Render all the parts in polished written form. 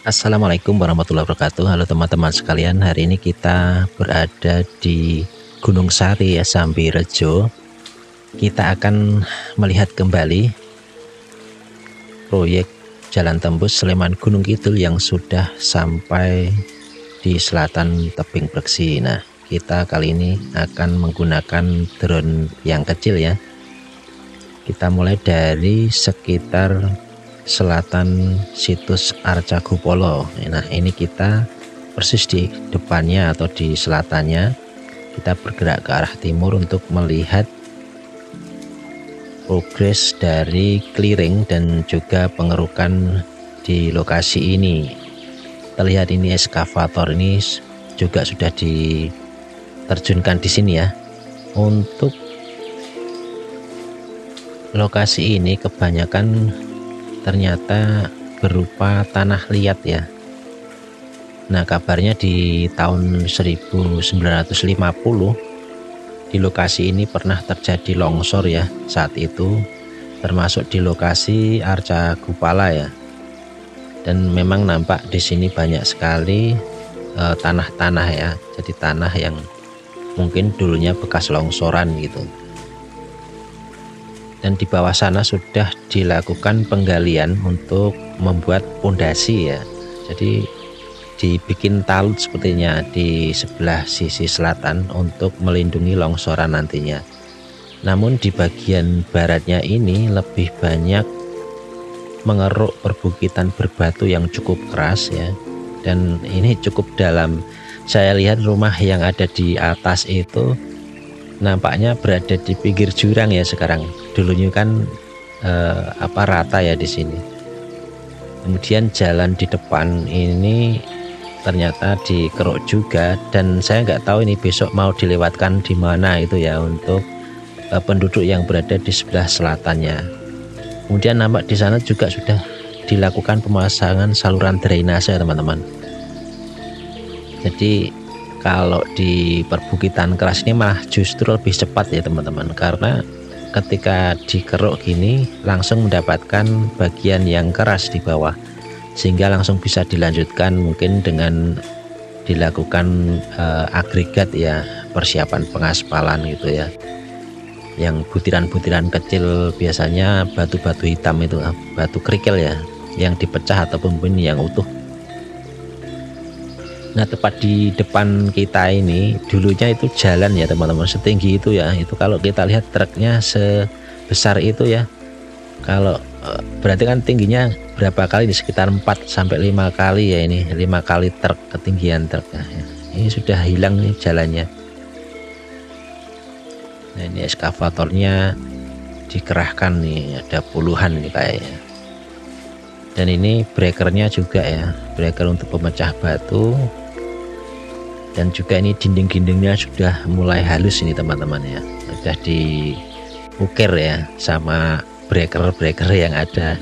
Assalamualaikum warahmatullahi wabarakatuh. Halo teman-teman sekalian, hari ini kita berada di Gunung Sari ya, Sambi Rejo. Kita akan melihat kembali proyek Jalan Tembus Sleman Gunung Kidul yang sudah sampai di selatan tebing Breksi. Nah, kita kali ini akan menggunakan drone yang kecil ya. Kita mulai dari sekitar selatan situs Arcagupolo. Nah, ini kita persis di depannya atau di selatannya. Kita bergerak ke arah timur untuk melihat progres dari clearing dan juga pengerukan di lokasi ini. Terlihat ini eskavator ini juga sudah diterjunkan di sini ya. Untuk lokasi ini kebanyakan ternyata berupa tanah liat ya. Nah, kabarnya di tahun 1950 di lokasi ini pernah terjadi longsor ya saat itu, termasuk di lokasi Arcagupala ya. Dan memang nampak di sini banyak sekali tanah-tanah ya. Jadi tanah yang mungkin dulunya bekas longsoran gitu. Dan di bawah sana sudah dilakukan penggalian untuk membuat pondasi ya. Jadi dibikin talut sepertinya di sebelah sisi selatan untuk melindungi longsoran nantinya. Namun di bagian baratnya ini lebih banyak mengeruk perbukitan berbatu yang cukup keras ya. Dan ini cukup dalam. Saya lihat rumah yang ada di atas itu nampaknya berada di pinggir jurang ya sekarang. Dulunya kan rata ya di sini. Kemudian jalan di depan ini ternyata dikeruk juga, dan saya nggak tahu ini besok mau dilewatkan di mana itu ya untuk penduduk yang berada di sebelah selatannya. Kemudian nampak di sana juga sudah dilakukan pemasangan saluran drainase teman-teman. Jadi kalau di perbukitan keras ini malah justru lebih cepat ya teman-teman, karena ketika dikeruk gini langsung mendapatkan bagian yang keras di bawah, sehingga langsung bisa dilanjutkan mungkin dengan dilakukan agregat ya, persiapan pengaspalan gitu ya. Yang butiran-butiran kecil biasanya batu-batu hitam itu, batu kerikil ya, yang dipecah ataupun yang utuh. Nah, tepat di depan kita ini dulunya itu jalan ya teman-teman, setinggi itu ya. Itu kalau kita lihat truknya sebesar itu ya. Kalau berarti kan tingginya berapa kali, di sekitar 4 sampai 5 kali ya, ini 5 kali truk ketinggian truknya ya. Ini sudah hilang nih jalannya. Nah, ini eskavatornya dikerahkan nih, ada puluhan nih kayaknya. Dan ini breakernya juga ya, breaker untuk pemecah batu. Dan juga ini dinding-dindingnya sudah mulai halus ini teman-teman ya, sudah diukir ya sama breaker-breaker yang ada.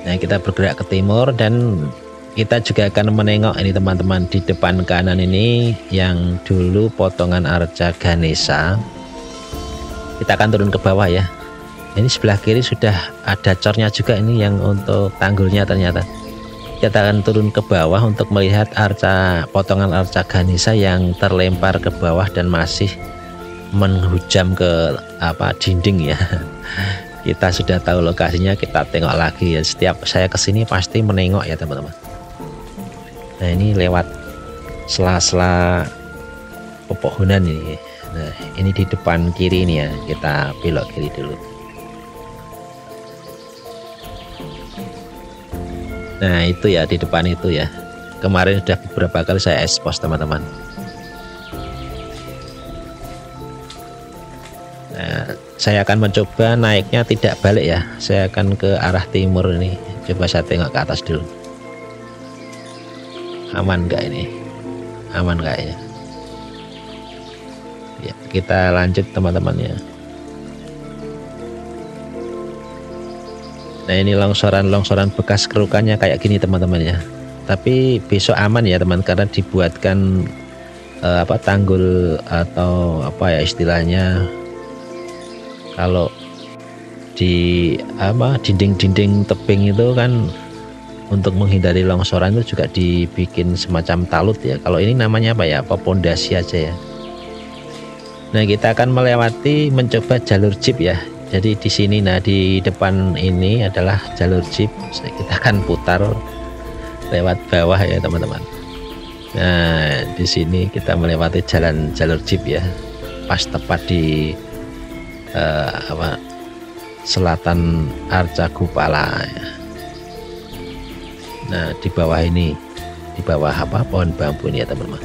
Nah, kita bergerak ke timur dan kita juga akan menengok ini teman-teman, di depan kanan ini yang dulu potongan Arca Ganesha. Kita akan turun ke bawah ya. Ini sebelah kiri sudah ada cornya juga, ini yang untuk tanggulnya ternyata. Kita akan turun ke bawah untuk melihat potongan Arca Ganesha yang terlempar ke bawah dan masih menghujam ke dinding ya. Kita sudah tahu lokasinya, kita tengok lagi ya. Setiap saya kesini pasti menengok ya teman-teman. Nah, ini lewat sela-sela pepohonan ini. Nah, ini di depan kiri ini ya, kita belok kiri dulu. Nah, itu ya di depan itu ya. Kemarin sudah beberapa kali saya expose teman-teman. Nah, saya akan mencoba naiknya tidak balik ya. Saya akan ke arah timur ini. Coba saya tengok ke atas dulu. Aman nggak ini? Aman kayaknya. Ya, kita lanjut teman-teman ya. Nah, ini longsoran-longsoran bekas kerukannya kayak gini teman-teman ya. Tapi besok aman ya teman, karena dibuatkan tanggul atau istilahnya, kalau di dinding-dinding tebing itu kan untuk menghindari longsoran itu juga dibikin semacam talut ya. Kalau ini namanya apa ya, pondasi aja ya. Nah, kita akan mencoba jalur jeep ya. Jadi di sini, nah di depan ini adalah jalur jeep. Kita akan putar lewat bawah ya teman-teman. Nah, di sini kita melewati jalur jeep ya. Pas tepat di selatan Arcagupala ya. Nah, di bawah ini, di bawah pohon bambu ini ya teman-teman.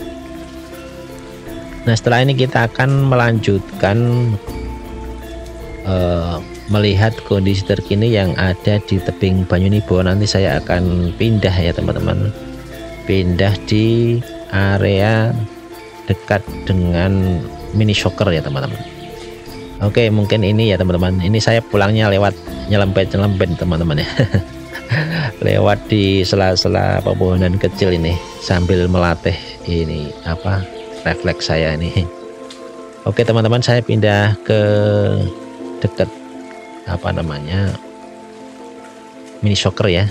Nah, setelah ini kita akan melanjutkan melihat kondisi terkini yang ada di tebing Banyunibo. Nanti saya akan pindah ya teman-teman, pindah di area dekat dengan mini soccer ya teman-teman. Oke, mungkin ini ya teman-teman, ini saya pulangnya lewat nyelempet teman-teman ya. Lewat di sela-sela pepohonan kecil ini sambil melatih ini refleks saya ini. Oke teman-teman, saya pindah ke dekat mini soccer ya.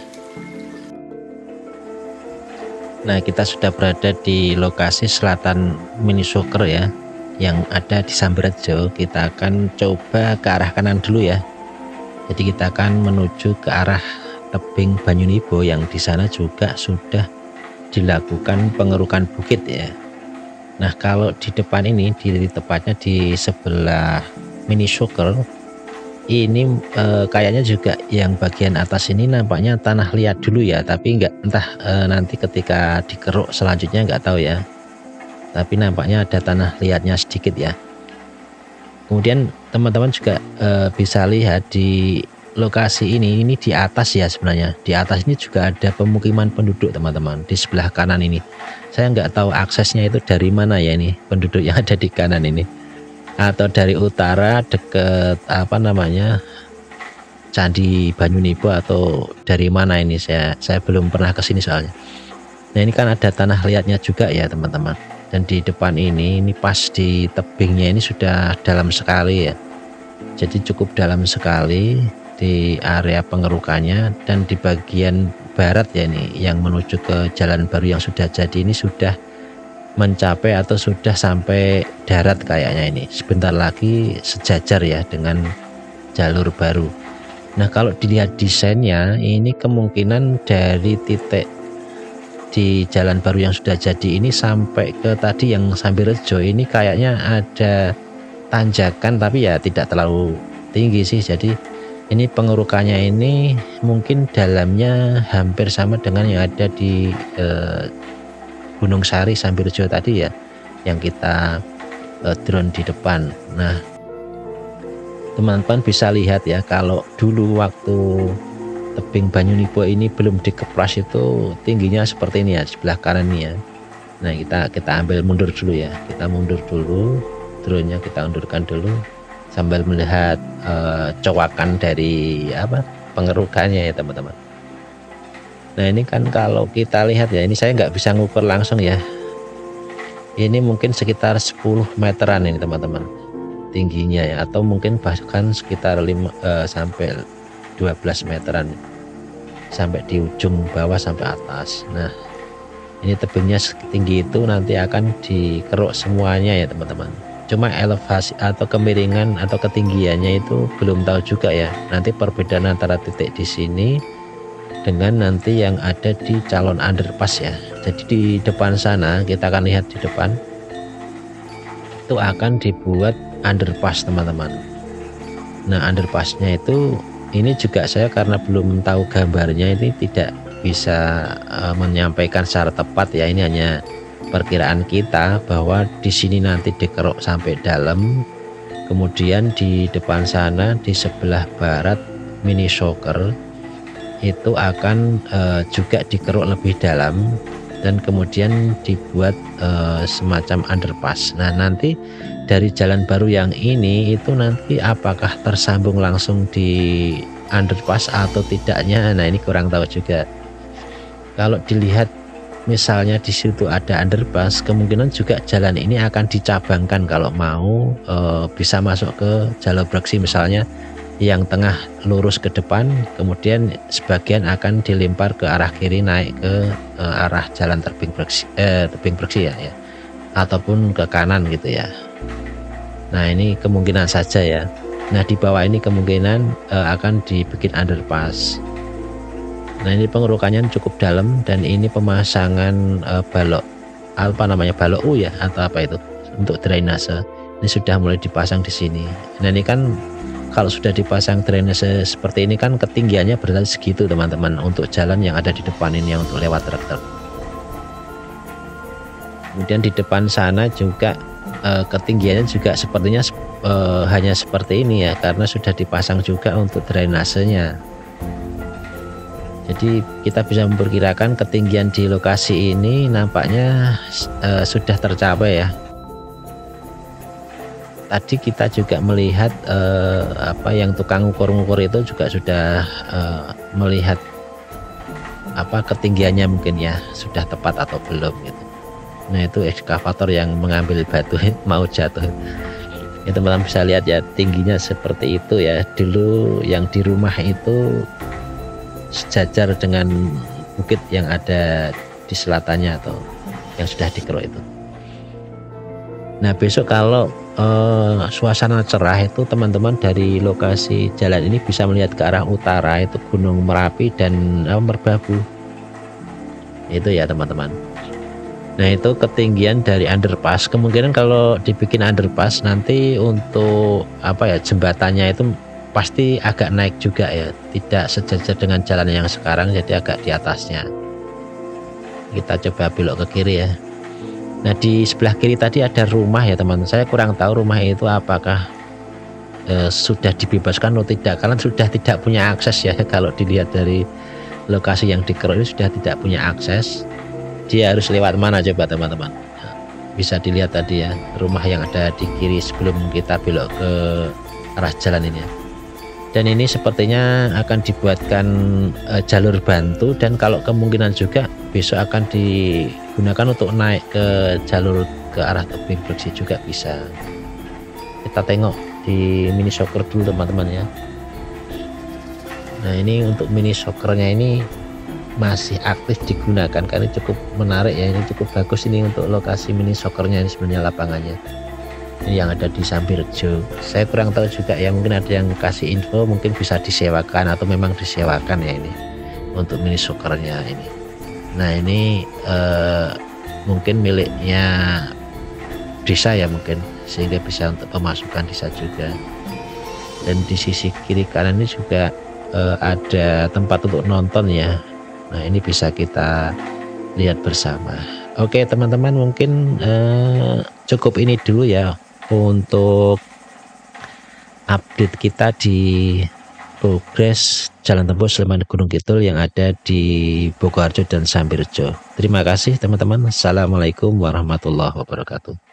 Nah, kita sudah berada di lokasi selatan mini soccer ya, yang ada di Samberjo. Kita akan coba ke arah kanan dulu ya. Jadi kita akan menuju ke arah tebing Banyunibo yang di sana juga sudah dilakukan pengerukan bukit ya. Nah, kalau di depan ini, tepatnya di sebelah mini soccer ini kayaknya juga yang bagian atas ini nampaknya tanah liat dulu ya, tapi entah nanti ketika dikeruk selanjutnya nggak tahu ya. Tapi nampaknya ada tanah liatnya sedikit ya. Kemudian teman-teman juga bisa lihat di lokasi ini di atas ya, sebenarnya di atas ini juga ada pemukiman penduduk teman-teman di sebelah kanan ini. Saya nggak tahu aksesnya itu dari mana ya, ini penduduk yang ada di kanan ini, atau dari utara deket Candi Banyunibo, atau dari mana ini, saya belum pernah kesini soalnya. Nah, ini kan ada tanah liatnya juga ya teman-teman. Dan di depan ini pas di tebingnya ini sudah dalam sekali ya. Jadi cukup dalam sekali di area pengerukannya. Dan di bagian barat ya, ini yang menuju ke jalan baru yang sudah jadi ini sudah mencapai atau sudah sampai darat kayaknya ini. Sebentar lagi sejajar ya dengan jalur baru. Nah, kalau dilihat desainnya ini kemungkinan dari titik di jalan baru yang sudah jadi ini sampai ke tadi yang Samberjo ini kayaknya ada tanjakan, tapi ya tidak terlalu tinggi sih. Jadi ini pengerukannya ini mungkin dalamnya hampir sama dengan yang ada di Gunung Sari Samberjo tadi ya, yang kita drone di depan. Nah, teman-teman bisa lihat ya, kalau dulu waktu tebing Banyunibo ini belum dikepras itu tingginya seperti ini ya, sebelah kanan ini ya. Nah, kita ambil mundur dulu ya, kita mundur dulu, drone-nya kita undurkan dulu sambil melihat cowakan dari pengerukannya ya teman-teman. Nah, ini kan kalau kita lihat ya, ini saya nggak bisa ngukur langsung ya, ini mungkin sekitar 10 meteran ini teman-teman tingginya ya, atau mungkin bahkan sekitar 5 sampai 12 meteran sampai di ujung bawah sampai atas. Nah, ini tebingnya setinggi itu nanti akan dikeruk semuanya ya teman-teman. Cuma elevasi atau kemiringan atau ketinggiannya itu belum tahu juga ya. Nanti perbedaan antara titik di sini dengan nanti yang ada di calon underpass ya. Jadi di depan sana kita akan lihat di depan itu akan dibuat underpass teman-teman. Nah, underpassnya itu ini juga saya karena belum tahu gambarnya ini tidak bisa menyampaikan secara tepat ya. Ini hanya perkiraan kita bahwa di sini nanti dikeruk sampai dalam, kemudian di depan sana di sebelah barat mini soccer itu akan juga dikeruk lebih dalam dan kemudian dibuat semacam underpass. Nah, nanti dari jalan baru yang ini itu nanti apakah tersambung langsung di underpass atau tidaknya, nah ini kurang tahu juga. Kalau dilihat misalnya di situ ada underpass, kemungkinan juga jalan ini akan dicabangkan kalau mau bisa masuk ke jalur Breksi misalnya yang tengah lurus ke depan, kemudian sebagian akan dilempar ke arah kiri naik ke arah jalan tebing bersih ya, ataupun ke kanan gitu ya. Nah ini kemungkinan saja ya. Nah di bawah ini kemungkinan akan dibikin underpass. Nah ini pengerukannya cukup dalam, dan ini pemasangan balok balok U ya, atau apa itu, untuk drainase. Ini sudah mulai dipasang di sini. Nah ini kan kalau sudah dipasang drainase seperti ini kan ketinggiannya berarti segitu teman-teman, untuk jalan yang ada di depan ini yang untuk lewat truk-truk. Kemudian di depan sana juga ketinggiannya juga sepertinya hanya seperti ini ya, karena sudah dipasang juga untuk drainasenya. Jadi kita bisa memperkirakan ketinggian di lokasi ini nampaknya sudah tercapai ya. Tadi kita juga melihat yang tukang ukur-ukur itu juga sudah melihat ketinggiannya mungkin ya, sudah tepat atau belum gitu. Nah itu ekskavator yang mengambil batu mau jatuh ya, teman-teman bisa lihat ya, tingginya seperti itu ya. Dulu yang di rumah itu sejajar dengan bukit yang ada di selatannya atau yang sudah dikeruk itu. Nah besok kalau suasana cerah itu teman-teman dari lokasi jalan ini bisa melihat ke arah utara itu Gunung Merapi dan Merbabu itu ya teman-teman. Nah itu ketinggian dari underpass. Kemungkinan kalau dibikin underpass nanti untuk jembatannya itu pasti agak naik juga ya, tidak sejajar dengan jalan yang sekarang, jadi agak di atasnya. Kita coba belok ke kiri ya. Nah di sebelah kiri tadi ada rumah ya teman-teman. Saya kurang tahu rumah itu apakah sudah dibebaskan atau tidak, karena sudah tidak punya akses ya. Kalau dilihat dari lokasi yang dikeruk ini sudah tidak punya akses. Dia harus lewat mana coba teman-teman? Bisa dilihat tadi ya, rumah yang ada di kiri sebelum kita belok ke arah jalan ini ya. Dan ini sepertinya akan dibuatkan jalur bantu, dan kalau kemungkinan juga besok akan digunakan untuk naik ke jalur ke arah tebing bersih juga bisa. Kita tengok di mini soccer dulu teman-teman ya. Nah ini untuk mini soccernya ini masih aktif digunakan karena cukup menarik ya, ini cukup bagus ini untuk lokasi mini soccernya ini sebenarnya lapangannya. Ini yang ada di Sambirjo. Saya kurang tahu juga ya, mungkin ada yang kasih info, mungkin bisa disewakan atau memang disewakan ya ini untuk mini soccernya ini. Nah ini mungkin miliknya desa ya mungkin, sehingga bisa untuk pemasukan desa juga. Dan di sisi kiri kanan ini juga ada tempat untuk nonton ya. Nah ini bisa kita lihat bersama. Oke teman-teman, mungkin cukup ini dulu ya untuk update kita di progres jalan tembus Sleman Gunung Kidul yang ada di Bokoharjo dan Sambirjo. Terima kasih teman-teman. Assalamualaikum warahmatullahi wabarakatuh.